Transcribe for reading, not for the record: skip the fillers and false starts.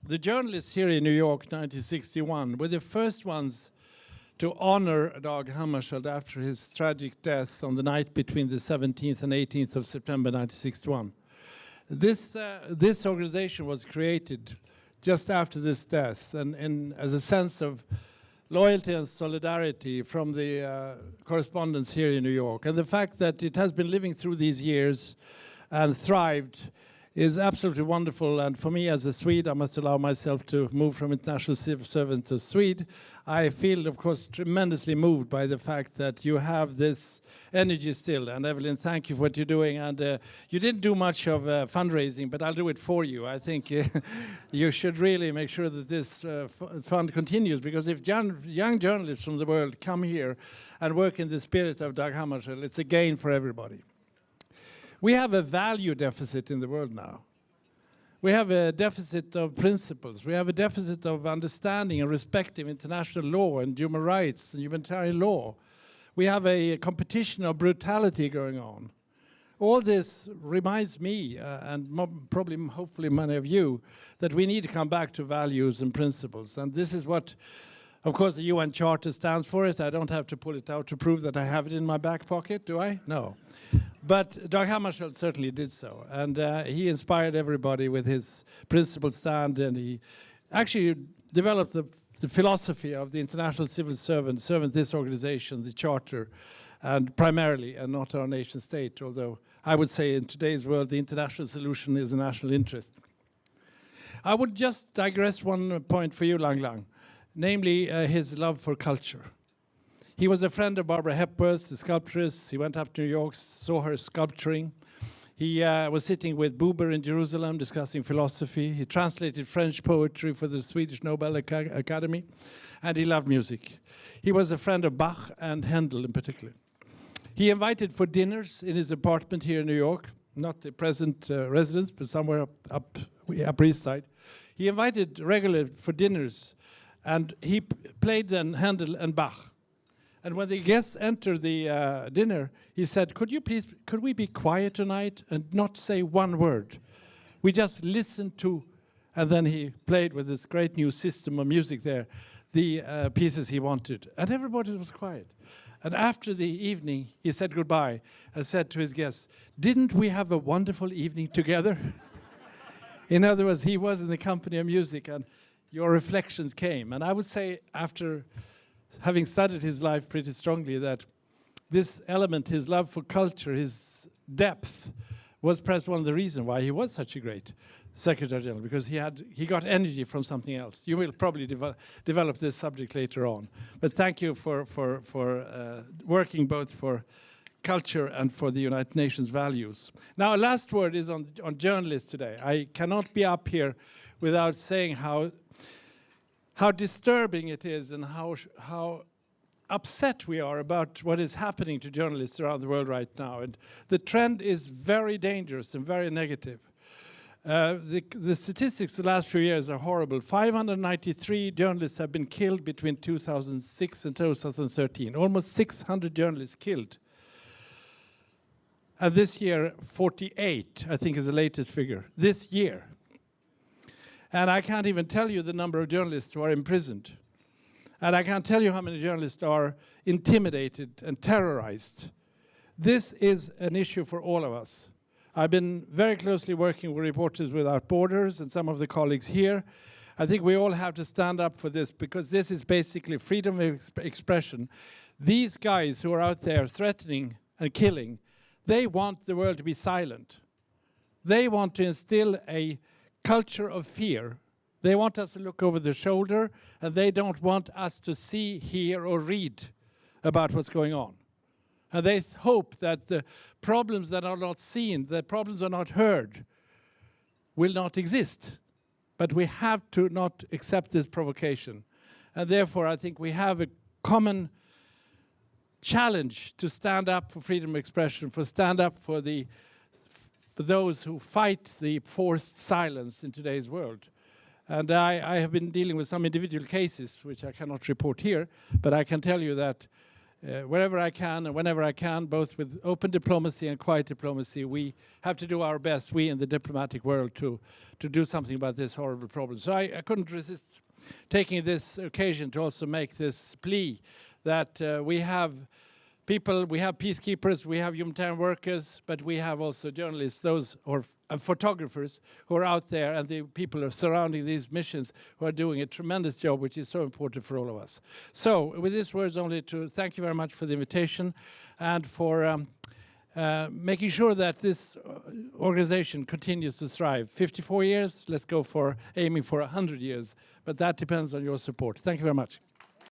The journalists here in New York, 1961, were the first ones to honor Dag Hammarskjöld after his tragic death on the night between the 17th and 18th of September 1961. This organization was created just after this death, and as a sense of loyalty and solidarity from the correspondents here in New York. And the fact that it has been living through these years and thrived is absolutely wonderful. And for me as a Swede, I must allow myself to move from international civil servant to Swede. I feel, of course, tremendously moved by the fact that you have this energy still. And Evelyn, thank you for what you're doing. And you didn't do much of fundraising, but I'll do it for you. I think you should really make sure that this fund continues, because if young journalists from the world come here and work in the spirit of Dag Hammarskjöld, it's a gain for everybody. We have a value deficit in the world now. We have a deficit of principles. We have a deficit of understanding and respecting international law and human rights and humanitarian law. We have a competition of brutality going on. All this reminds me, and probably, hopefully many of you, that we need to come back to values and principles. And this is what, of course, the UN Charter stands for it. I don't have to pull it out to prove that I have it in my back pocket, do I? No. But Dag Hammarskjöld certainly did so. And he inspired everybody with his principled stand, and he actually developed the philosophy of the international civil servant, this organization, the Charter, and primarily, and not our nation state, although I would say in today's world, the international solution is a national interest. I would just digress one point for you, Lang Lang, namely his love for culture. He was a friend of Barbara Hepworth, the sculptress. He went up to New York, saw her sculpturing. He was sitting with Buber in Jerusalem discussing philosophy. He translated French poetry for the Swedish Nobel Academy, and he loved music. He was a friend of Bach and Handel in particular. He invited for dinners in his apartment here in New York, not the present residence, but somewhere Upper East Side. He invited regularly for dinners, and he played then Handel and Bach. And when the guests entered the dinner, he said, could we be quiet tonight and not say one word? We just listened to, and then he played with this great new system of music there, the pieces he wanted. And everybody was quiet. And after the evening, he said goodbye and said to his guests, didn't we have a wonderful evening together? In other words, he was in the company of music, and your reflections came. And I would say, after having studied his life pretty strongly, that this element, his love for culture, his depth, was perhaps one of the reasons why he was such a great Secretary General, because he got energy from something else. You will probably develop this subject later on. But thank you for working both for culture and for the United Nations values. Now, a last word is on journalists today. I cannot be up here without saying how disturbing it is and how upset we are about what is happening to journalists around the world right now. And the trend is very dangerous and very negative. The statistics the last few years are horrible. 593 journalists have been killed between 2006 and 2013. Almost 600 journalists killed. And this year, 48, I think, is the latest figure. This year. And I can't even tell you the number of journalists who are imprisoned. And I can't tell you how many journalists are intimidated and terrorized. This is an issue for all of us. I've been very closely working with Reporters Without Borders and some of the colleagues here. I think we all have to stand up for this, because this is basically freedom of expression. These guys who are out there threatening and killing, they want the world to be silent. They want to instill a culture of fear. They want us to look over their shoulder, and they don't want us to see, hear, or read about what's going on. And they hope that the problems that are not seen, the problems are not heard, will not exist. But we have to not accept this provocation. And therefore, I think we have a common challenge to stand up for freedom of expression, for stand up for those who fight the forced silence in today's world. And I have been dealing with some individual cases, which I cannot report here, but I can tell you that wherever I can and whenever I can, both with open diplomacy and quiet diplomacy. We have to do our best, we in the diplomatic world, to do something about this horrible problem. So I couldn't resist taking this occasion to also make this plea that we have people, we have peacekeepers, we have humanitarian workers, but we have also journalists, those or photographers who are out there, and the people are surrounding these missions who are doing a tremendous job, which is so important for all of us. So with these words only to thank you very much for the invitation and for making sure that this organization continues to thrive. 54 years, let's go for aiming for 100 years, but that depends on your support. Thank you very much.